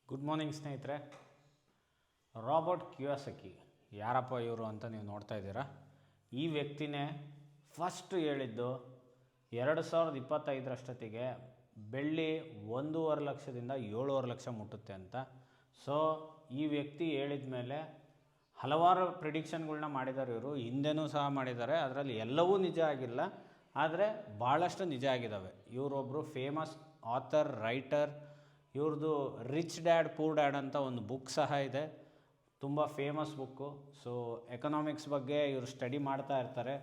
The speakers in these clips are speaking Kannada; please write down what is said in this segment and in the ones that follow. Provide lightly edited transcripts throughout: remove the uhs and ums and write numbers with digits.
ಗುಡ್ ಮಾರ್ನಿಂಗ್ ಸ್ನೇಹಿತರೆ. ರಾಬರ್ಟ್ ಕಿಯೋಸಕಿ ಯಾರಪ್ಪ ಇವರು ಅಂತ ನೀವು ನೋಡ್ತಾ ಇದ್ದೀರಾ. ಈ ವ್ಯಕ್ತಿನೇ ಫಸ್ಟ್ ಹೇಳಿದ್ದು 2025 ಬೆಳ್ಳಿ 1.5 ಲಕ್ಷದಿಂದ 7.5 ಲಕ್ಷ ಮುಟ್ಟುತ್ತೆ ಅಂತ. ಸೊ ಈ ವ್ಯಕ್ತಿ ಹೇಳಿದ ಮೇಲೆ ಹಲವಾರು ಪ್ರಿಡಿಕ್ಷನ್ಗಳನ್ನ ಮಾಡಿದ್ದಾರೆ. ಇವರು ಹಿಂದೆನೂ ಸಹ ಮಾಡಿದ್ದಾರೆ. ಅದರಲ್ಲಿ ಎಲ್ಲವೂ ನಿಜ ಆಗಿಲ್ಲ, ಆದರೆ ಭಾಳಷ್ಟು ನಿಜ ಆಗಿದ್ದಾವೆ. ಇವರೊಬ್ಬರು ಫೇಮಸ್ ಆಥರ್, ರೈಟರ್. ಇವ್ರದ್ದು ರಿಚ್ ಡ್ಯಾಡ್ ಪೂರ್ ಡ್ಯಾಡ್ ಅಂತ ಒಂದು ಬುಕ್ ಸಹ ಇದೆ, ತುಂಬ ಫೇಮಸ್ ಬುಕ್ಕು. ಸೊ ಎಕನಾಮಿಕ್ಸ್ ಬಗ್ಗೆ ಇವರು ಸ್ಟಡಿ ಮಾಡ್ತಾ ಇರ್ತಾರೆ.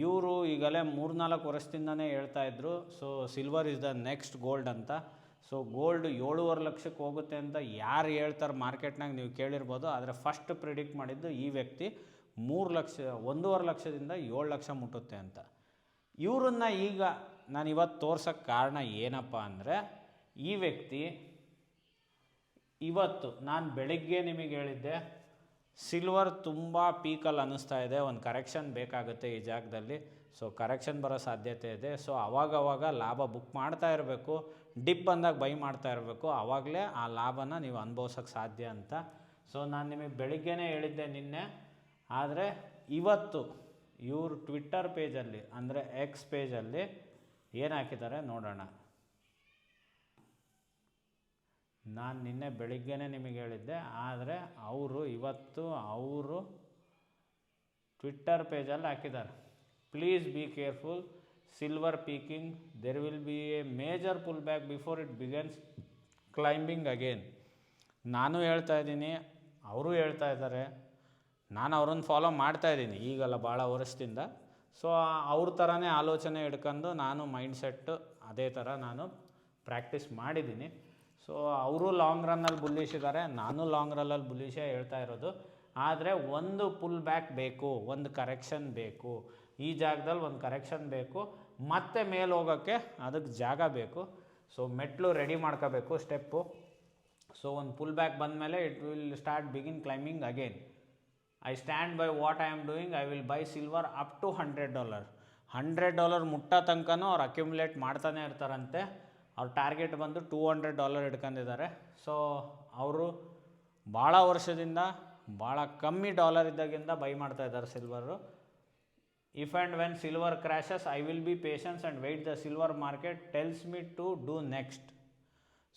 ಇವರು ಈಗಲೇ 3-4 ವರ್ಷದಿಂದನೇ ಹೇಳ್ತಾಯಿದ್ರು, so silver is the next gold ಅಂತ. ಸೊ ಗೋಲ್ಡ್ 7.5 ಲಕ್ಷಕ್ಕೆ ಹೋಗುತ್ತೆ ಅಂತ ಯಾರು ಹೇಳ್ತಾರೆ ಮಾರ್ಕೆಟ್ನಾಗ ನೀವು ಕೇಳಿರ್ಬೋದು. ಆದರೆ ಫಸ್ಟ್ ಪ್ರಿಡಿಕ್ಟ್ ಮಾಡಿದ್ದು ಈ ವ್ಯಕ್ತಿ 1.5 ಲಕ್ಷದಿಂದ 7 ಲಕ್ಷ ಮುಟ್ಟುತ್ತೆ ಅಂತ. ಇವರನ್ನ ಈಗ ನಾನು ಇವತ್ತು ತೋರ್ಸೋಕ್ಕೆ ಕಾರಣ ಏನಪ್ಪ ಅಂದರೆ, ಈ ವ್ಯಕ್ತಿ ಇವತ್ತು ನಾನು ಬೆಳಗ್ಗೆ ನಿಮಗೆ ಹೇಳಿದ್ದೆ ಸಿಲ್ವರ್ ತುಂಬ ಪೀಕಲ್ಲಿ ಅನ್ನಿಸ್ತಾ ಇದೆ, ಒಂದು ಕರೆಕ್ಷನ್ ಬೇಕಾಗುತ್ತೆ ಈ ಜಾಗದಲ್ಲಿ. ಸೊ ಕರೆಕ್ಷನ್ ಬರೋ ಸಾಧ್ಯತೆ ಇದೆ. ಸೊ ಅವಾಗವಾಗ ಲಾಭ ಬುಕ್ ಮಾಡ್ತಾ ಇರಬೇಕು, ಡಿಪ್ ಬಂದಾಗ ಬೈ ಮಾಡ್ತಾ ಇರಬೇಕು, ಆವಾಗಲೇ ಆ ಲಾಭನ ನೀವು ಅನುಭವಿಸೋಕ್ಕೆ ಸಾಧ್ಯ ಅಂತ. ಸೊ ನಾನು ನಿಮಗೆ ಬೆಳಿಗ್ಗೆನೇ ಹೇಳಿದ್ದೆ ನಿನ್ನೆ. ಆದರೆ ಇವತ್ತು ಇವರು ಟ್ವಿಟ್ಟರ್ ಪೇಜಲ್ಲಿ ಅಂದರೆ ಎಕ್ಸ್ ಪೇಜಲ್ಲಿ ಏನು ಹಾಕಿದ್ದಾರೆ ನೋಡೋಣ. ನಾನು ನಿನ್ನೆ ಬೆಳಿಗ್ಗೆನೇ ನಿಮಗೆ ಹೇಳಿದ್ದೆ, ಆದರೆ ಇವತ್ತು ಅವರು ಟ್ವಿಟ್ಟರ್ ಪೇಜಲ್ಲಿ ಹಾಕಿದ್ದಾರೆ, please be careful, silver Peking, there will be A major pull back before it begins climbing again. ನಾನು ಹೇಳ್ತಾ ಇದ್ದೀನಿ, ಅವರು ಹೇಳ್ತಾ ಇದ್ದಾರೆ, ನಾನು ಅವ್ರನ್ನ ಫಾಲೋ ಮಾಡ್ತಾಯಿದ್ದೀನಿ ಈಗಲ್ಲ ಭಾಳ ವರ್ಷದಿಂದ. ಸೊ ಅವ್ರ ಥರನೇ ಆಲೋಚನೆ ಹಿಡ್ಕೊಂಡು ನಾನು ಮೈಂಡ್ಸೆಟ್ಟು ಅದೇ ಥರ ನಾನು ಪ್ರಾಕ್ಟೀಸ್ ಮಾಡಿದ್ದೀನಿ. ಸೊ ಅವರು ಲಾಂಗ್ ರನ್ನಲ್ಲಿ ಬುಲ್ಲಿಶ್ ಇದ್ದಾರೆ, ನಾನು ಲಾಂಗ್ ರನ್ನಲ್ಲಿ ಬುಲ್ಲಿಶೇ ಹೇಳ್ತಾ ಇರೋದು. ಆದರೆ ಒಂದು ಪುಲ್ ಬ್ಯಾಕ್ ಬೇಕು, ಒಂದು ಕರೆಕ್ಷನ್ ಬೇಕು, ಈ ಜಾಗದಲ್ಲಿ ಒಂದು ಕರೆಕ್ಷನ್ ಬೇಕು, ಮತ್ತೆ ಮೇಲೆ ಹೋಗೋಕ್ಕೆ ಅದಕ್ಕೆ ಜಾಗ ಬೇಕು. ಸೊ ಮೆಟ್ಲು ರೆಡಿ ಮಾಡ್ಕೋಬೇಕು ಸ್ಟೆಪ್ಪು. ಸೊ ಒಂದು ಪುಲ್ ಬ್ಯಾಕ್ ಬಂದಮೇಲೆ it will start begin climbing again. I stand by what I am doing, I will buy silver up to $100. $100 ಮುಟ್ಟೋ ತನಕನೂ ಅವ್ರು ಅಕ್ಯುಮುಲೇಟ್ ಮಾಡ್ತಾನೆ ಇರ್ತಾರಂತೆ. ಅವ್ರ ಟಾರ್ಗೆಟ್ ಬಂದು $200 ಇಟ್ಕೊಂಡಿದ್ದಾರೆ. ಸೊ ಅವರು ಭಾಳ ವರ್ಷದಿಂದ ಭಾಳ ಕಮ್ಮಿ ಡಾಲರ್ ಇದ್ದಾಗಿಂದ ಬೈ ಮಾಡ್ತಾಯಿದ್ದಾರೆ silver. If and when silver crashes I will be patience and wait the silver market tells me to do next.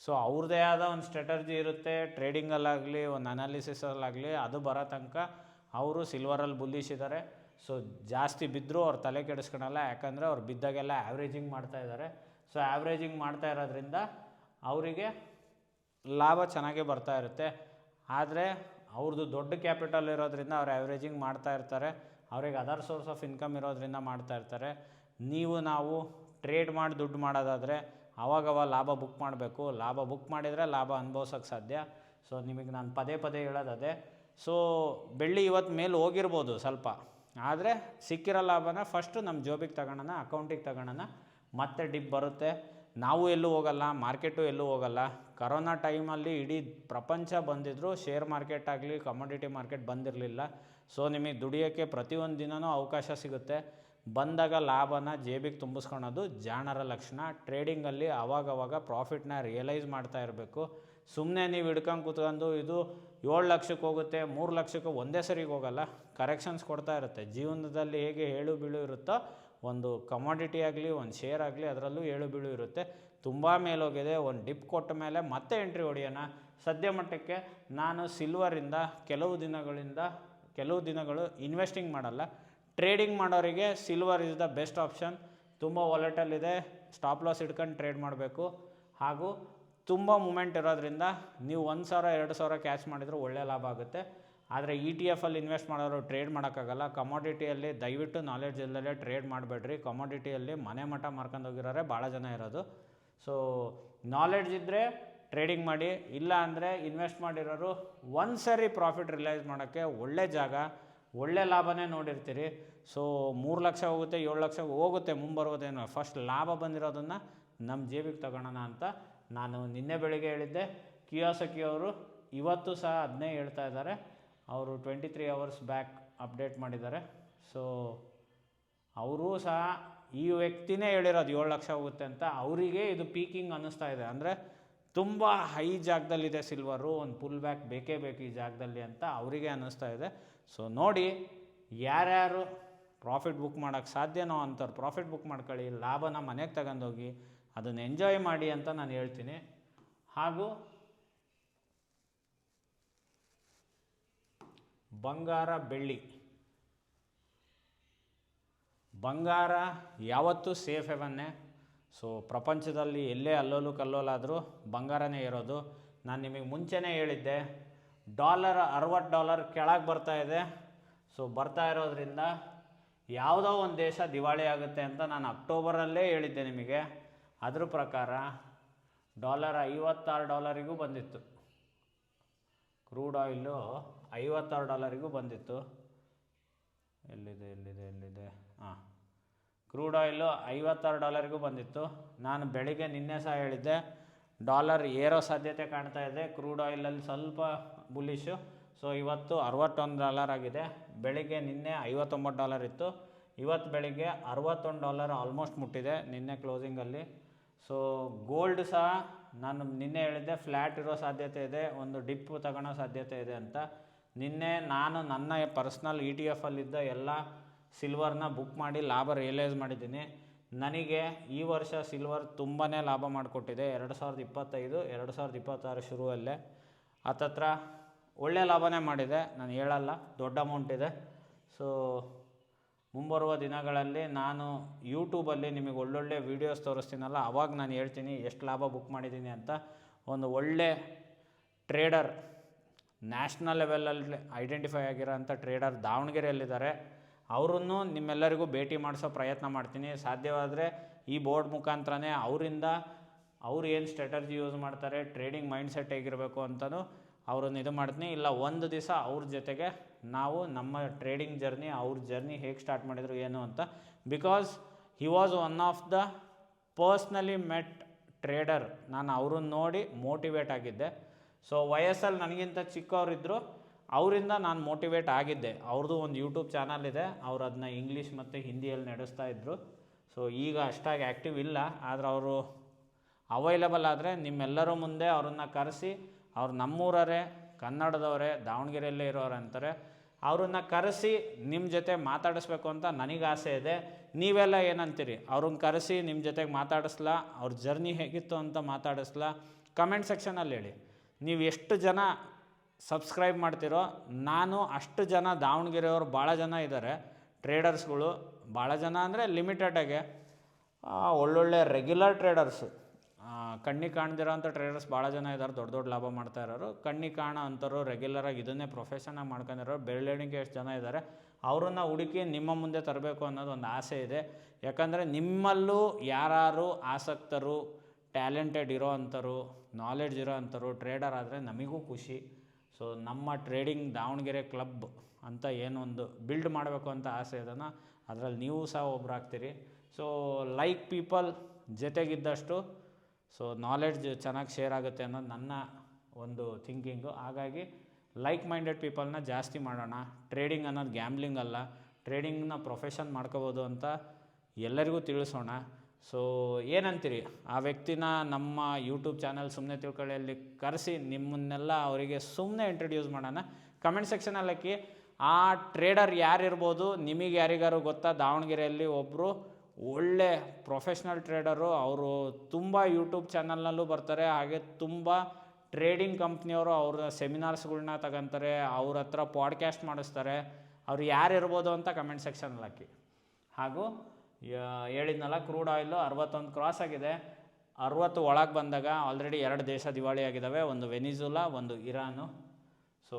So ಅವ್ರದ್ದೇ ಆದ ಒಂದು ಸ್ಟ್ರಾಟರ್ಜಿ ಇರುತ್ತೆ, ಟ್ರೇಡಿಂಗಲ್ಲಾಗಲಿ ಒಂದು ಅನಾಲಿಸಿಸಲ್ಲಾಗಲಿ. ಅದು ಬರೋ ತನಕ ಅವರು ಸಿಲ್ವರಲ್ಲಿ ಬುಲ್ಲಿಶ್ ಇದ್ದಾರೆ. ಸೊ ಜಾಸ್ತಿ ಬಿದ್ದರೂ ಅವ್ರು ತಲೆ ಕೆಡಿಸ್ಕೊಳಲ್ಲ, ಯಾಕಂದರೆ ಅವ್ರು ಬಿದ್ದಾಗೆಲ್ಲ ಆ್ಯಾವ್ರೇಜಿಂಗ್ ಮಾಡ್ತಾಯಿದ್ದಾರೆ. ಸೊ ಆ್ಯಾವ್ರೇಜಿಂಗ್ ಮಾಡ್ತಾ ಇರೋದ್ರಿಂದ ಅವರಿಗೆ ಲಾಭ ಚೆನ್ನಾಗೇ ಬರ್ತಾ ಇರುತ್ತೆ. ಆದರೆ ಅವ್ರದ್ದು ದೊಡ್ಡ ಕ್ಯಾಪಿಟಲ್ ಇರೋದ್ರಿಂದ ಅವ್ರು ಆ್ಯಾವ್ರೇಜಿಂಗ್ ಮಾಡ್ತಾ ಇರ್ತಾರೆ, ಅವ್ರಿಗೆ ಅದರ್ ಸೋರ್ಸ್ ಆಫ್ ಇನ್ಕಮ್ ಇರೋದ್ರಿಂದ ಮಾಡ್ತಾ ಇರ್ತಾರೆ. ನಾವು ಟ್ರೇಡ್ ಮಾಡಿ ದುಡ್ಡು ಮಾಡೋದಾದರೆ ಆವಾಗವ ಲಾಭ ಬುಕ್ ಮಾಡಬೇಕು. ಲಾಭ ಬುಕ್ ಮಾಡಿದರೆ ಲಾಭ ಅನುಭವಿಸೋಕ್ಕೆ ಸಾಧ್ಯ. ಸೊ ನಿಮಗೆ ನಾನು ಪದೇ ಹೇಳೋದದೇ. ಸೊ ಬೆಳ್ಳಿ ಇವತ್ತು ಮೇಲೆ ಹೋಗಿರ್ಬೋದು ಸ್ವಲ್ಪ, ಆದರೆ ಸಿಕ್ಕಿರೋ ಲಾಭನ ಫಸ್ಟು ನಮ್ಮ ಜೋಬಿಗೆ ತಗೊಳ್ಳೋಣ, ಅಕೌಂಟಿಗೆ ತಗೊಳ್ಳೋಣ, ಮತ್ತೆ ಡಿಪ್ ಬರುತ್ತೆ. ನಾವು ಎಲ್ಲೂ ಹೋಗಲ್ಲ, ಮಾರ್ಕೆಟು ಎಲ್ಲೂ ಹೋಗಲ್ಲ. ಕರೋನಾ ಟೈಮಲ್ಲಿ ಇಡೀ ಪ್ರಪಂಚ ಬಂದಿದ್ದರೂ ಶೇರ್ ಮಾರ್ಕೆಟ್ ಆಗಲಿ ಕಮೋಡಿಟಿ ಮಾರ್ಕೆಟ್ ಬಂದಿರಲಿಲ್ಲ. ಸೊ ನಿಮಗೆ ದುಡಿಯೋಕ್ಕೆ ಪ್ರತಿಯೊಂದು ದಿನವೂ ಅವಕಾಶ ಸಿಗುತ್ತೆ. ಬಂದಾಗ ಲಾಭನ ಜೇಬಿಗೆ ತುಂಬಿಸ್ಕೊಳೋದು ಜಾಣರ ಲಕ್ಷಣ. ಟ್ರೇಡಿಂಗಲ್ಲಿ ಆವಾಗವಾಗ ಪ್ರಾಫಿಟ್ನ ರಿಯಲೈಸ್ ಮಾಡ್ತಾ ಇರಬೇಕು. ಸುಮ್ಮನೆ ನೀವು ಹಿಡ್ಕೊಂಡು ಕೂತ್ಕೊಂಡು ಇದು 7 ಲಕ್ಷಕ್ಕೆ ಹೋಗುತ್ತೆ, 3 ಲಕ್ಷಕ್ಕೆ ಒಂದೇ ಸರಿಗೆ ಹೋಗಲ್ಲ, ಕರೆಕ್ಷನ್ಸ್ ಕೊಡ್ತಾ ಇರುತ್ತೆ. ಜೀವನದಲ್ಲಿ ಹೇಗೆ ಏಳು ಬೀಳು ಇರುತ್ತೋ, ಒಂದು ಕಮೋಡಿಟಿ ಆಗಲಿ ಒಂದು ಶೇರ್ ಆಗಲಿ ಅದರಲ್ಲೂ ಏಳು ಬೀಳು ಇರುತ್ತೆ. ತುಂಬ ಮೇಲೋಗಿದೆ, ಒಂದು ಡಿಪ್ ಕೊಟ್ಟ ಮೇಲೆ ಮತ್ತೆ ಎಂಟ್ರಿ ಹೊಡೆಯೋಣ. ಸದ್ಯ ಮಟ್ಟಕ್ಕೆ ನಾನು ಸಿಲ್ವರಿಂದ ಕೆಲವು ದಿನಗಳು ಇನ್ವೆಸ್ಟಿಂಗ್ ಮಾಡಲ್ಲ. ಟ್ರೇಡಿಂಗ್ ಮಾಡೋರಿಗೆ silver is the best option. ತುಂಬ ವಾಲೆಟಲ್ ಇದೆ, ಸ್ಟಾಪ್ ಲಾಸ್ ಇಟ್ಕೊಂಡು ಟ್ರೇಡ್ ಮಾಡಬೇಕು. ಹಾಗೂ ತುಂಬ ಮೂಮೆಂಟ್ ಇರೋದ್ರಿಂದ ನೀವು 1,000-2,000 ಕ್ಯಾಚ್ ಮಾಡಿದರೂ ಒಳ್ಳೆ ಲಾಭ ಆಗುತ್ತೆ. ಆದರೆ ETF ಅಲ್ಲಿ ಇನ್ವೆಸ್ಟ್ ಮಾಡೋರು ಟ್ರೇಡ್ ಮಾಡೋಕ್ಕಾಗಲ್ಲ. ಕಮೋಡಿಟಿಯಲ್ಲಿ ದಯವಿಟ್ಟು ನಾಲೆಡ್ಜ್ ಇಲ್ಲದೆ ಟ್ರೇಡ್ ಮಾಡಬೇಡ್ರಿ. ಕಮೋಡಿಟಿಯಲ್ಲಿ ಮನೆ ಮಠ ಮಾರ್ಕೊಂಡು ಹೋಗಿರೋರೆ ಭಾಳ ಜನ ಇರೋದು. ಸೊ ನಾಲೆಡ್ಜ್ ಇದ್ದರೆ ಟ್ರೇಡಿಂಗ್ ಮಾಡಿ, ಇಲ್ಲ ಅಂದರೆ ಇನ್ವೆಸ್ಟ್ ಮಾಡಿರೋರು ಒಂದು ಸರಿ ಪ್ರಾಫಿಟ್ ರಿಯಲೈಸ್ ಮಾಡೋಕ್ಕೆ ಒಳ್ಳೆ ಜಾಗ, ಒಳ್ಳೆ ಲಾಭನೇ ನೋಡಿರ್ತೀರಿ. ಸೊ 3 ಲಕ್ಷ ಹೋಗುತ್ತೆ, 7 ಲಕ್ಷ ಹೋಗುತ್ತೆ, ಮುಂಬರುವುದೇನೋ. ಫಸ್ಟ್ ಲಾಭ ಬಂದಿರೋದನ್ನು ನಮ್ಮ ಜೇಬಿಗೆ ತಗೊಳ್ಳೋಣ ಅಂತ ನಾನು ನಿನ್ನೆ ಬೆಳಿಗ್ಗೆ ಹೇಳಿದ್ದೆ. ಕಿಯೋಸಕಿ ಅವರು ಇವತ್ತು ಸಹ ಅದನ್ನೇ ಹೇಳ್ತಾ ಇದ್ದಾರೆ. ಅವರು 23 hours ಬ್ಯಾಕ್ ಅಪ್ಡೇಟ್ ಮಾಡಿದ್ದಾರೆ. ಸೊ ಅವರೂ ಸಹ ಈ ವ್ಯಕ್ತಿನೇ ಹೇಳಿರೋದು 7 ಲಕ್ಷ ಹೋಗುತ್ತೆ ಅಂತ. ಅವರಿಗೆ ಇದು ಪೀಕಿಂಗ್ ಅನ್ನಿಸ್ತಾ ಇದೆ. ಅಂದರೆ ತುಂಬ ಹೈ ಜಾಗದಲ್ಲಿದೆ ಸಿಲ್ವರು, ಒಂದು ಪುಲ್ ಬ್ಯಾಕ್ ಬೇಕೇ ಬೇಕು ಈ ಜಾಗದಲ್ಲಿ ಅಂತ ಅವರಿಗೆ ಅನ್ನಿಸ್ತಾ ಇದೆ. ಸೊ ನೋಡಿ, ಯಾರ್ಯಾರು ಪ್ರಾಫಿಟ್ ಬುಕ್ ಮಾಡೋಕ್ಕೆ ಸಾಧ್ಯನೋ ಅಂಥವ್ರು ಪ್ರಾಫಿಟ್ ಬುಕ್ ಮಾಡ್ಕೊಳ್ಳಿ, ಲಾಭನ ಮನೆಗೆ ತಗೊಂಡೋಗಿ ಅದನ್ನು ಎಂಜಾಯ್ ಮಾಡಿ ಅಂತ ನಾನು ಹೇಳ್ತೀನಿ. ಹಾಗೂ ಬಂಗಾರ ಬೆಳ್ಳಿ, ಬಂಗಾರ ಯಾವತ್ತೂ ಸೇಫ್ ಹೆವನ್ನೇ. ಸೊ ಪ್ರಪಂಚದಲ್ಲಿ ಎಲ್ಲೇ ಅಲ್ಲೋಲು ಕಲ್ಲೋಲಾದರೂ ಬಂಗಾರನೇ ಇರೋದು. ನಾನು ನಿಮಗೆ ಮುಂಚೆನೇ ಹೇಳಿದ್ದೆ, $60 ಕೆಳಗೆ ಬರ್ತಾ ಇದೆ. ಸೊ ಬರ್ತಾ ಇರೋದ್ರಿಂದ ಯಾವುದೋ ಒಂದು ದೇಶ ದಿವಾಳಿ ಆಗುತ್ತೆ ಅಂತ ನಾನು ಅಕ್ಟೋಬರಲ್ಲೇ ಹೇಳಿದ್ದೆ ನಿಮಗೆ. ಅದ್ರ ಪ್ರಕಾರ $56 ಬಂದಿತ್ತು. ಕ್ರೂಡ್ ಆಯಿಲು $56 ಬಂದಿತ್ತು. ಎಲ್ಲಿದೆ ಹಾಂ, ಕ್ರೂಡ್ ಆಯಿಲು $56 ಬಂದಿತ್ತು. ನಾನು ಬೆಳಿಗ್ಗೆ ನಿನ್ನೆ ಸಹ ಹೇಳಿದ್ದೆ, ಡಾಲರ್ ಏರೋ ಸಾಧ್ಯತೆ ಕಾಣ್ತಾ ಇದೆ, ಕ್ರೂಡ್ ಆಯಿಲಲ್ಲಿ ಸ್ವಲ್ಪ ಬುಲಿಶು. ಸೊ ಇವತ್ತು $61 ಆಗಿದೆ. ಬೆಳಿಗ್ಗೆ ನಿನ್ನೆ $59 ಇತ್ತು, ಇವತ್ತು ಬೆಳಿಗ್ಗೆ $61 ಆಲ್ಮೋಸ್ಟ್ ಮುಟ್ಟಿದೆ ನಿನ್ನೆ ಕ್ಲೋಸಿಂಗಲ್ಲಿ. ಸೊ ಗೋಲ್ಡ್ ಸಹ ನಾನು ನಿನ್ನೆ ಹೇಳಿದ್ದೆ ಫ್ಲ್ಯಾಟ್ ಇರೋ ಸಾಧ್ಯತೆ ಇದೆ, ಒಂದು ಡಿಪ್ ತಗೊಳ್ಳೋ ಸಾಧ್ಯತೆ ಇದೆ ಅಂತ. ನಿನ್ನೆ ನಾನು ನನ್ನ ಪರ್ಸ್ನಲ್ ETF ಅಲ್ಲಿದ್ದ ಎಲ್ಲ ಸಿಲ್ವರ್ನ ಬುಕ್ ಮಾಡಿ ಲಾಭ ರಿಯಲೈಸ್ ಮಾಡಿದ್ದೀನಿ. ನನಗೆ ಈ ವರ್ಷ ಸಿಲ್ವರ್ ತುಂಬಾ ಲಾಭ ಮಾಡಿಕೊಟ್ಟಿದೆ. 2025 2026 ಶುರುವಲ್ಲೇ ಹತ್ತತ್ರ ಒಳ್ಳೆ ಲಾಭನೇ ಮಾಡಿದೆ, ನಾನು ಹೇಳಲ್ಲ, ದೊಡ್ಡ ಅಮೌಂಟ್ ಇದೆ. ಸೊ ಮುಂಬರುವ ದಿನಗಳಲ್ಲಿ ನಾನು ಯೂಟ್ಯೂಬಲ್ಲಿ ನಿಮಗೆ ಒಳ್ಳೊಳ್ಳೆ ವೀಡಿಯೋಸ್ ತೋರಿಸ್ತೀನಲ್ಲ, ಆವಾಗ ನಾನು ಹೇಳ್ತೀನಿ ಎಷ್ಟು ಲಾಭ ಬುಕ್ ಮಾಡಿದ್ದೀನಿ ಅಂತ. ಒಂದು ಒಳ್ಳೆ ಟ್ರೇಡರ್, ನ್ಯಾಷನಲ್ ಲೆವೆಲಲ್ಲಿ ಐಡೆಂಟಿಫೈ ಆಗಿರೋ ಅಂಥ ಟ್ರೇಡರ್ ದಾವಣಗೆರೆಯಲ್ಲಿದ್ದಾರೆ. ಅವರನ್ನು ನಿಮ್ಮೆಲ್ಲರಿಗೂ ಭೇಟಿ ಮಾಡಿಸೋ ಪ್ರಯತ್ನ ಮಾಡ್ತೀನಿ. ಸಾಧ್ಯವಾದರೆ ಈ ಬೋರ್ಡ್ ಮುಖಾಂತರನೇ ಅವರಿಂದ ಅವ್ರು ಏನು ಸ್ಟ್ರಾಟಜಿ ಯೂಸ್ ಮಾಡ್ತಾರೆ, ಟ್ರೇಡಿಂಗ್ ಮೈಂಡ್ಸೆಟ್ ಹೇಗಿರಬೇಕು ಅಂತಲೂ ಅವ್ರನ್ನ ಇದು ಮಾಡ್ತೀನಿ. ಇಲ್ಲ ಒಂದು ದಿವಸ ಅವ್ರ ಜೊತೆಗೆ ನಾವು ನಮ್ಮ ಟ್ರೇಡಿಂಗ್ ಜರ್ನಿ, ಅವ್ರ ಜರ್ನಿ ಹೇಗೆ ಸ್ಟಾರ್ಟ್ ಮಾಡಿದರು ಏನು ಅಂತ. Because he was one of the personally met trader. ನಾನು ಅವ್ರನ್ನ ನೋಡಿ ಮೋಟಿವೇಟ್ ಆಗಿದ್ದೆ. ಸೊ ವಯಸ್ಸಲ್ಲಿ ನನಗಿಂತ ಚಿಕ್ಕವರಿದ್ದರು, ಅವರಿಂದ ನಾನು ಮೋಟಿವೇಟ್ ಆಗಿದ್ದೆ. ಅವ್ರದ್ದು ಒಂದು ಯೂಟ್ಯೂಬ್ ಚಾನಲ್ ಇದೆ, ಅವ್ರು ಅದನ್ನ ಇಂಗ್ಲೀಷ್ ಮತ್ತು ಹಿಂದಿಯಲ್ಲಿ ನಡೆಸ್ತಾ ಇದ್ದರು. ಸೊ ಈಗ ಅಷ್ಟಾಗಿ ಆ್ಯಕ್ಟಿವ್ ಇಲ್ಲ, ಆದರೆ ಅವರು ಅವೈಲೇಬಲ್ ಆದರೆ ನಿಮ್ಮೆಲ್ಲರ ಮುಂದೆ ಅವ್ರನ್ನ ಕರೆಸಿ, ಅವ್ರು ನಮ್ಮೂರವರೇ, ಕನ್ನಡದವರೇ, ದಾವಣಗೆರೆಯಲ್ಲೇ ಇರೋರು ಅಂತಾರೆ, ಅವ್ರನ್ನ ಕರೆಸಿ ನಿಮ್ಮ ಜೊತೆ ಮಾತಾಡಿಸ್ಬೇಕು ಅಂತ ನನಗೆ ಆಸೆ ಇದೆ. ನೀವೆಲ್ಲ ಏನಂತೀರಿ? ಅವ್ರನ್ನ ಕರೆಸಿ ನಿಮ್ಮ ಜೊತೆಗೆ ಮಾತಾಡಿಸ್ಲಾ, ಅವ್ರ ಜರ್ನಿ ಹೇಗಿತ್ತು ಅಂತ ಮಾತಾಡಿಸ್ಲಾ? ಕಮೆಂಟ್ ಸೆಕ್ಷನಲ್ಲಿ ಹೇಳಿ. ನೀವು ಎಷ್ಟು ಜನ ಸಬ್ಸ್ಕ್ರೈಬ್ ಮಾಡ್ತಿರೋ, ನಾನು ಅಷ್ಟು ಜನ ದಾವಣಗೆರೆಯವರು ಭಾಳ ಜನ ಇದ್ದಾರೆ ಟ್ರೇಡರ್ಸ್ಗಳು. ಭಾಳ ಜನ ಅಂದರೆ ಲಿಮಿಟೆಡಾಗೆ ಒಳ್ಳೊಳ್ಳೆ ರೆಗ್ಯುಲರ್ ಟ್ರೇಡರ್ಸು, ಕಣ್ಣಿಗೆ ಕಾಣ್ದಿರೋ ಅಂಥ ಟ್ರೇಡರ್ಸ್ ಭಾಳ ಜನ ಇದ್ದಾರೆ, ದೊಡ್ಡ ದೊಡ್ಡ ಲಾಭ ಮಾಡ್ತಾ ಇರೋರು. ಕಣ್ಣಿಗೆ ಕಾಣೋ ಅಂಥವ್ರು, ರೆಗ್ಯುಲರಾಗಿ ಇದನ್ನೇ ಪ್ರೊಫೆಷನಾಗಿ ಮಾಡ್ಕೊಂಡಿರೋರು ಬೆರಳೆಣಿಕೆ ಎಷ್ಟು ಜನ ಇದ್ದಾರೆ. ಅವರನ್ನು ಹುಡುಕಿ ನಿಮ್ಮ ಮುಂದೆ ತರಬೇಕು ಅನ್ನೋದು ಒಂದು ಆಸೆ ಇದೆ. ಯಾಕಂದರೆ ನಿಮ್ಮಲ್ಲೂ ಯಾರು ಆಸಕ್ತರು, ಟ್ಯಾಲೆಂಟೆಡ್ ಇರೋ ಅಂಥವ್ರು, ನಾಲೆಡ್ಜ್ ಇರೋ ಅಂಥವ್ರು ಟ್ರೇಡರ್ ಆದರೆ ನಮಗೂ ಖುಷಿ. ಸೊ ನಮ್ಮ ಟ್ರೇಡಿಂಗ್ ದಾವಣಗೆರೆ ಕ್ಲಬ್ ಅಂತ ಏನೊಂದು ಬಿಲ್ಡ್ ಮಾಡಬೇಕು ಅಂತ ಆಸೆ ಇದನ್ನು, ಅದರಲ್ಲಿ ನೀವು ಸಹ ಒಬ್ಬರಾಗ್ತೀರಿ. ಸೊ ಲೈಕ್ ಪೀಪಲ್ ಜೊತೆಗಿದ್ದಷ್ಟು ಸೊ ನಾಲೆಡ್ಜ್ ಚೆನ್ನಾಗಿ ಶೇರ್ ಆಗುತ್ತೆ ಅನ್ನೋದು ನನ್ನ ಒಂದು ಥಿಂಕಿಂಗು. ಹಾಗಾಗಿ ಲೈಕ್ ಮೈಂಡೆಡ್ ಪೀಪಲ್ನ ಜಾಸ್ತಿ ಮಾಡೋಣ. ಟ್ರೇಡಿಂಗ್ ಅನ್ನೋದು ಗ್ಯಾಮ್ಲಿಂಗ್ ಅಲ್ಲ, ಟ್ರೇಡಿಂಗ್ನ ಪ್ರೊಫೆಷನ್ ಮಾಡ್ಕೋಬೋದು ಅಂತ ಎಲ್ಲರಿಗೂ ತಿಳಿಸೋಣ. ಸೊ ಏನಂತೀರಿ? ಆ ವ್ಯಕ್ತಿನ ನಮ್ಮ ಯೂಟ್ಯೂಬ್ ಚಾನಲ್ ಸುಮ್ಮನೆ ತಿಳ್ಕೊಳ್ಳಿ ಕರೆಸಿ ನಿಮ್ಮನ್ನೆಲ್ಲ ಅವರಿಗೆ ಸುಮ್ಮನೆ ಇಂಟ್ರಡ್ಯೂಸ್ ಮಾಡೋಣ. ಕಮೆಂಟ್ ಸೆಕ್ಷನಲ್ಲಿ ಹಾಕಿ ಆ ಟ್ರೇಡರ್ ಯಾರಿರ್ಬೋದು, ನಿಮಗೆ ಯಾರಿಗಾರು ಗೊತ್ತಾ? ದಾವಣಗೆರೆಯಲ್ಲಿ ಒಬ್ಬರು ಒಳ್ಳೆ ಪ್ರೊಫೆಷ್ನಲ್ ಟ್ರೇಡರು, ಅವರು ತುಂಬ ಯೂಟ್ಯೂಬ್ ಚಾನಲ್ನಲ್ಲೂ ಬರ್ತಾರೆ, ಹಾಗೆ ತುಂಬ ಟ್ರೇಡಿಂಗ್ ಕಂಪ್ನಿಯವರು ಅವ್ರ ಸೆಮಿನಾರ್ಸ್ಗಳ್ನ ತಗೊತಾರೆ, ಅವ್ರ ಹತ್ರ ಪಾಡ್ಕ್ಯಾಸ್ಟ್ ಮಾಡಿಸ್ತಾರೆ. ಅವ್ರು ಯಾರಿರ್ಬೋದು ಅಂತ ಕಮೆಂಟ್ ಸೆಕ್ಷನಲ್ಲಿ ಹಾಕಿ. ಹಾಗೂ ಹೇಳಿದ್ನಲ್ಲ, ಕ್ರೂಡ್ ಆಯಿಲು 61 ಕ್ರಾಸ್ ಆಗಿದೆ. 60 ಒಳಗೆ ಬಂದಾಗ ಆಲ್ರೆಡಿ 2 ದೇಶ ದಿವಾಳಿ ಆಗಿದ್ದಾವೆ, ಒಂದು ವೆನಿಜುಲಾ, ಒಂದು ಇರಾನು. ಸೊ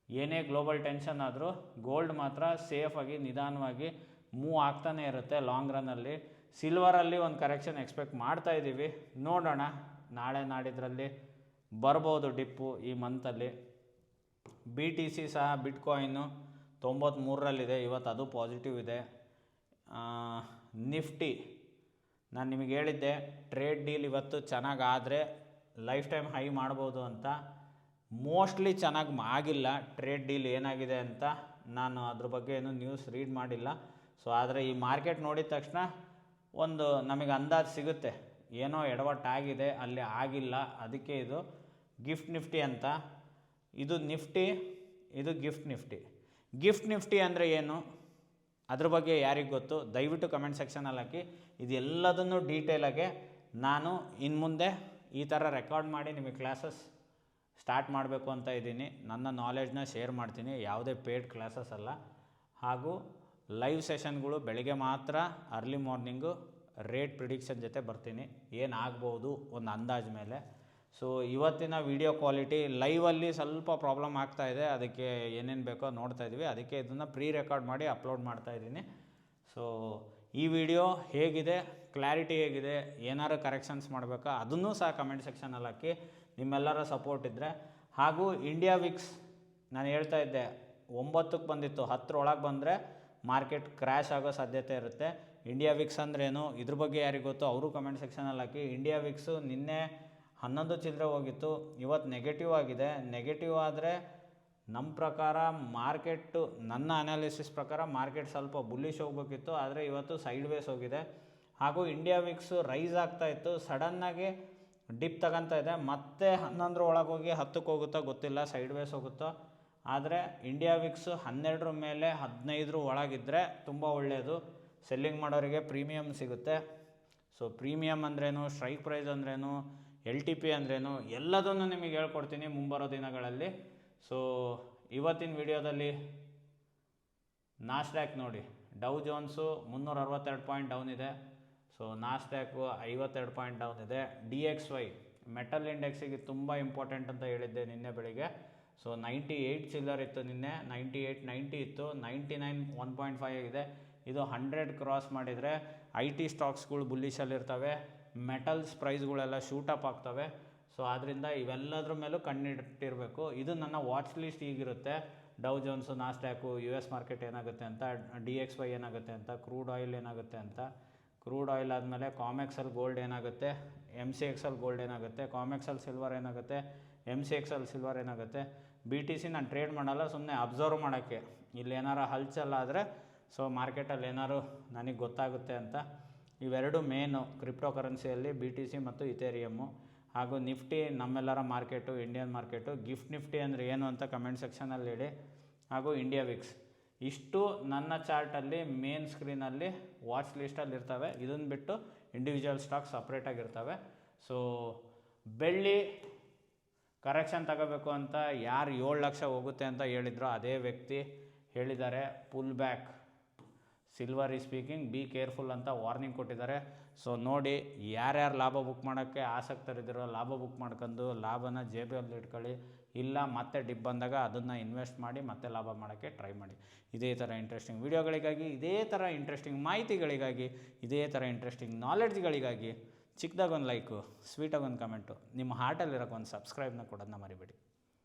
ಏನೇ ಗ್ಲೋಬಲ್ ಟೆನ್ಷನ್ ಆದರೂ ಗೋಲ್ಡ್ ಮಾತ್ರ ಸೇಫಾಗಿ ನಿಧಾನವಾಗಿ ಮೂವ್ ಆಗ್ತಾನೆ ಇರುತ್ತೆ ಲಾಂಗ್ ರನ್ನಲ್ಲಿ. ಸಿಲ್ವರಲ್ಲಿ ಒಂದು ಕರೆಕ್ಷನ್ ಎಕ್ಸ್ಪೆಕ್ಟ್ ಮಾಡ್ತಾ ಇದ್ದೀವಿ, ನೋಡೋಣ. ನಾಳೆ ನಾಡಿದ್ರಲ್ಲಿ ಬರ್ಬೋದು ಡಿಪ್ಪು ಈ ಮಂತಲ್ಲಿ. BTC ಸಹ ಬಿಟ್ಕಾಯಿನು 93ರಲ್ಲಿದೆ, ಇವತ್ತು ಅದು ಪಾಸಿಟಿವ್ ಇದೆ. ನಿಫ್ಟಿ ನಾನು ನಿಮಗೆ ಹೇಳಿದ್ದೆ ಟ್ರೇಡ್ ಡೀಲ್ ಇವತ್ತು ಚೆನ್ನಾಗಾದರೆ ಲೈಫ್ ಟೈಮ್ ಹೈ ಮಾಡ್ಬೋದು ಅಂತ. ಮೋಸ್ಟ್ಲಿ ಚೆನ್ನಾಗಿ ಆಗಿಲ್ಲ ಟ್ರೇಡ್ ಡೀಲ್ ಏನಾಗಿದೆ ಅಂತ, ನಾನು ಅದ್ರ ಬಗ್ಗೆ ಏನೂ ನ್ಯೂಸ್ ರೀಡ್ ಮಾಡಿಲ್ಲ. ಸೊ ಆದರೆ ಈ ಮಾರ್ಕೆಟ್ ನೋಡಿದ ತಕ್ಷಣ ಒಂದು ನಮಗೆ ಅಂದಾಜು ಸಿಗುತ್ತೆ ಏನೋ ಎಡವಟ್ಟಾಗಿದೆ, ಅಲ್ಲಿ ಆಗಿಲ್ಲ, ಅದಕ್ಕೆ ಇದು ಗಿಫ್ಟ್ ನಿಫ್ಟಿ ಅಂತ. ಇದು ನಿಫ್ಟಿ, ಇದು ಗಿಫ್ಟ್ ನಿಫ್ಟಿ. ಗಿಫ್ಟ್ ನಿಫ್ಟಿ ಅಂದರೆ ಏನು, ಅದ್ರ ಬಗ್ಗೆ ಯಾರಿಗೆ ಗೊತ್ತು ದಯವಿಟ್ಟು ಕಮೆಂಟ್ ಸೆಕ್ಷನಲ್ಲಿ ಹಾಕಿ. ಇದೆಲ್ಲದನ್ನು ಡೀಟೇಲಾಗೆ ನಾನು ಇನ್ನು ಮುಂದೆ ಈ ಥರ ರೆಕಾರ್ಡ್ ಮಾಡಿ ನಿಮಗೆ ಕ್ಲಾಸಸ್ ಸ್ಟಾರ್ಟ್ ಮಾಡಬೇಕು ಅಂತ ಇದ್ದೀನಿ. ನನ್ನ ನಾಲೆಡ್ಜ್ನ ಶೇರ್ ಮಾಡ್ತೀನಿ, ಯಾವುದೇ ಪೇಯ್ಡ್ ಕ್ಲಾಸಸ್ ಅಲ್ಲ. ಹಾಗೂ ಲೈವ್ ಸೆಷನ್ಗಳು ಬೆಳಗ್ಗೆ ಮಾತ್ರ, ಅರ್ಲಿ ಮಾರ್ನಿಂಗು ರೇಟ್ ಪ್ರಿಡಿಕ್ಷನ್ ಜೊತೆ ಬರ್ತೀನಿ, ಏನಾಗ್ಬೋದು ಒಂದು ಅಂದಾಜು ಮೇಲೆ. ಸೊ ಇವತ್ತಿನ ವಿಡಿಯೋ ಕ್ವಾಲಿಟಿ ಲೈವಲ್ಲಿ ಸ್ವಲ್ಪ ಪ್ರಾಬ್ಲಮ್ ಆಗ್ತಾಯಿದೆ, ಅದಕ್ಕೆ ಏನೇನು ಬೇಕೋ ನೋಡ್ತಾ ಇದ್ವಿ, ಅದಕ್ಕೆ ಇದನ್ನು ಪ್ರೀ ರೆಕಾರ್ಡ್ ಮಾಡಿ ಅಪ್ಲೋಡ್ ಮಾಡ್ತಾಯಿದ್ದೀನಿ. ಸೊ ಈ ವಿಡಿಯೋ ಹೇಗಿದೆ, ಕ್ಲಾರಿಟಿ ಹೇಗಿದೆ, ಏನಾರು ಕರೆಕ್ಷನ್ಸ್ ಮಾಡಬೇಕಾ ಅದನ್ನೂ ಸಹ ಕಮೆಂಟ್ ಸೆಕ್ಷನಲ್ಲಿ ಹಾಕಿ, ನಿಮ್ಮೆಲ್ಲರ ಸಪೋರ್ಟ್ ಇದ್ದರೆ. ಹಾಗೂ ಇಂಡಿಯಾ ವಿಕ್ಸ್ ನಾನು ಹೇಳ್ತಾ ಇದ್ದೆ 9ಕ್ಕೆ ಬಂದಿತ್ತು, 10 ಒಳಗೆ ಬಂದರೆ ಮಾರ್ಕೆಟ್ ಕ್ರ್ಯಾಶ್ ಆಗೋ ಸಾಧ್ಯತೆ ಇರುತ್ತೆ. ಇಂಡಿಯಾ ವಿಕ್ಸ್ ಅಂದ್ರೇನು ಇದ್ರ ಬಗ್ಗೆ ಯಾರಿಗೆ ಗೊತ್ತು ಅವರು ಕಮೆಂಟ್ ಸೆಕ್ಷನಲ್ಲಿ ಹಾಕಿ. ಇಂಡಿಯಾ ವಿಕ್ಸು ನಿನ್ನೆ 11 ಚಿಲ್ಲರೆ ಹೋಗಿತ್ತು, ಇವತ್ತು ನೆಗೆಟಿವ್ ಆಗಿದೆ. ನೆಗೆಟಿವ್ ಆದರೆ ನಮ್ಮ ಪ್ರಕಾರ ಮಾರ್ಕೆಟ್ಟು, ನನ್ನ ಅನಾಲಿಸಿಸ್ ಪ್ರಕಾರ ಮಾರ್ಕೆಟ್ ಸ್ವಲ್ಪ ಬುಲ್ಲಿಶ್ ಹೋಗಬೇಕಿತ್ತು, ಆದರೆ ಇವತ್ತು ಸೈಡ್ ವೇಸ್ ಹೋಗಿದೆ. ಹಾಗೂ ಇಂಡಿಯಾ ವಿಕ್ಸು ರೈಸ್ ಆಗ್ತಾಯಿತ್ತು, ಸಡನ್ನಾಗಿ ಡಿಪ್ ತಗೊತಾ ಇದೆ, ಮತ್ತೆ 11 ಒಳಗೆ ಹೋಗಿ 10ಕ್ಕೆ ಹೋಗುತ್ತೋ ಗೊತ್ತಿಲ್ಲ, ಸೈಡ್ ವೇಸ್ ಹೋಗುತ್ತೋ. ಆದರೆ ಇಂಡಿಯಾ ವಿಕ್ಸು 12 ಮೇಲೆ 15 ಒಳಗಿದ್ದರೆ ತುಂಬ ಒಳ್ಳೆಯದು, ಸೆಲ್ಲಿಂಗ್ ಮಾಡೋರಿಗೆ ಪ್ರೀಮಿಯಮ್ ಸಿಗುತ್ತೆ. ಸೊ ಪ್ರೀಮಿಯಮ್ ಅಂದ್ರೇನು, ಸ್ಟ್ರೈಕ್ ಪ್ರೈಸ್ ಅಂದ್ರೇನು, LTP ಅಂದ್ರೇನು, ಎಲ್ಲದನ್ನು ನಿಮಗೆ ಹೇಳ್ಕೊಡ್ತೀನಿ ಮುಂಬರೋ ದಿನಗಳಲ್ಲಿ. ಸೊ ಇವತ್ತಿನ ವಿಡಿಯೋದಲ್ಲಿ ನಾಸ್ಡ್ಯಾಕ್ ನೋಡಿ, ಡೌ ಜೋನ್ಸು 362 ಪಾಯಿಂಟ್ ಡೌನ್ ಇದೆ. ಸೊ ನಾಸ್ಡ್ಯಾಕು 52 ಪಾಯಿಂಟ್ ಡೌನ್ ಇದೆ. DXY ಮೆಟಲ್ ಇಂಡೆಕ್ಸಿಗೆ ತುಂಬ ಇಂಪಾರ್ಟೆಂಟ್ ಅಂತ ಹೇಳಿದ್ದೆ ನಿನ್ನೆ ಬೆಳಿಗ್ಗೆ. ಸೊ 98 ಚಿಲ್ಲರ್ ಇತ್ತು ನಿನ್ನೆ, 98, 90 ಇತ್ತು, 99 1.5 ಆಗಿದೆ. ಇದು 100 ಕ್ರಾಸ್ ಮಾಡಿದರೆ IT ಸ್ಟಾಕ್ಸ್ಗಳು ಬುಲ್ಲಿಶಲ್ಲಿರ್ತವೆ, ಮೆಟಲ್ಸ್ ಪ್ರೈಸ್ಗಳೆಲ್ಲ ಶೂಟಪ್ ಆಗ್ತವೆ. ಸೊ ಆದ್ದರಿಂದ ಇವೆಲ್ಲದ್ರ ಮೇಲೂ ಕಣ್ಣಿಟ್ಟಿರಬೇಕು. ಇದು ನನ್ನ ವಾಚ್ ಲಿಸ್ಟ್ ಈಗಿರುತ್ತೆ. ಡೌ ಜೋನ್ಸು, ನಾಸ್ಡ್ಯಾಕು, US ಮಾರ್ಕೆಟ್ ಏನಾಗುತ್ತೆ ಅಂತ, DXY ಏನಾಗುತ್ತೆ ಅಂತ, ಕ್ರೂಡ್ ಆಯಿಲ್ ಏನಾಗುತ್ತೆ ಅಂತ, ಕ್ರೂಡ್ ಆಯಿಲ್ ಆದಮೇಲೆ ಕಾಮೆಕ್ಸಲ್ಲಿ ಗೋಲ್ಡ್ ಏನಾಗುತ್ತೆ, MCXಲ್ಲಿ ಗೋಲ್ಡ್ ಏನಾಗುತ್ತೆ, ಕಾಮೆಕ್ಸಲ್ಲಿ ಸಿಲ್ವರ್ ಏನಾಗುತ್ತೆ, MCXಲ್ಲಿ ಸಿಲ್ವರ್ ಏನಾಗುತ್ತೆ. BTC ನಾನು ಟ್ರೇಡ್ ಮಾಡಲ್ಲ, ಸುಮ್ಮನೆ ಅಬ್ಸರ್ವ್ ಮಾಡೋಕ್ಕೆ, ಇಲ್ಲಿ ಏನಾರು ಹಲ್ಚಲ್ಲಾದರೆ ಸೊ ಮಾರ್ಕೆಟಲ್ಲಿ ಏನಾರು ನನಗೆ ಗೊತ್ತಾಗುತ್ತೆ ಅಂತ. ಇವೆರಡು ಮೇನು ಕ್ರಿಪ್ಟೋ ಕರೆನ್ಸಿಯಲ್ಲಿ, BTC ಮತ್ತು ಇಥೇರಿಯಮ್ಮು. ಹಾಗೂ ನಿಫ್ಟಿ ನಮ್ಮೆಲ್ಲರ market, Indian market. Gift Nifty ಅಂದರೆ ಏನು ಅಂತ ಕಮೆಂಟ್ ಸೆಕ್ಷನಲ್ಲಿ ಹೇಳಿ. ಹಾಗೂ ಇಂಡಿಯಾ ವಿಕ್ಸ್ ಇಷ್ಟು ನನ್ನ ಚಾರ್ಟಲ್ಲಿ ಮೇನ್ ಸ್ಕ್ರೀನಲ್ಲಿ ವಾಚ್ ಲಿಸ್ಟಲ್ಲಿ ಇರ್ತವೆ. ಇದನ್ನು ಬಿಟ್ಟು ಇಂಡಿವಿಜುವಲ್ ಸ್ಟಾಕ್ ಸಪ್ರೇಟಾಗಿರ್ತವೆ. ಸೊ ಬೆಳ್ಳಿ ಕರೆಕ್ಷನ್ ತಗೋಬೇಕು ಅಂತ ಯಾರು 7 ಲಕ್ಷ ಹೋಗುತ್ತೆ ಅಂತ ಹೇಳಿದ್ರು ಅದೇ ವ್ಯಕ್ತಿ ಹೇಳಿದ್ದಾರೆ pull back, silver is speaking, be careful ಅಂತ ವಾರ್ನಿಂಗ್ ಕೊಟ್ಟಿದ್ದಾರೆ. ಸೊ ನೋಡಿ, ಯಾರ್ಯಾರು ಲಾಭ ಬುಕ್ ಮಾಡೋಕ್ಕೆ ಆಸಕ್ತರಿದ್ದೀರೋ ಲಾಭ ಬುಕ್ ಮಾಡ್ಕೊಂಡು ಲಾಭನ ಜೇಬಲ್ಲಿ ಇಟ್ಕೊಳ್ಳಿ, ಇಲ್ಲ ಮತ್ತೆ ಡಿಪ್ ಬಂದಾಗ ಅದನ್ನು ಇನ್ವೆಸ್ಟ್ ಮಾಡಿ ಮತ್ತೆ ಲಾಭ ಮಾಡೋಕ್ಕೆ ಟ್ರೈ ಮಾಡಿ. ಇದೇ ಥರ ಇಂಟ್ರೆಸ್ಟಿಂಗ್ ವೀಡಿಯೋಗಳಿಗಾಗಿ, ಇದೇ ಥರ ಇಂಟ್ರೆಸ್ಟಿಂಗ್ ಮಾಹಿತಿಗಳಿಗಾಗಿ, ಇದೇ ಥರ ಇಂಟ್ರೆಸ್ಟಿಂಗ್ ನಾಲೆಡ್ಜ್ಗಳಿಗಾಗಿ ಚಿಕ್ಕದಾಗೊಂದು ಲೈಕು, ಸ್ವೀಟಾಗೊಂದು ಕಮೆಂಟು, ನಿಮ್ಮ ಹಾರ್ಟಲ್ಲಿರೋಕ್ಕೆ ಒಂದು ಸಬ್ಸ್ಕ್ರೈಬ್ನ ಕೊಡೋದನ್ನ ಮರಿಬೇಡಿ.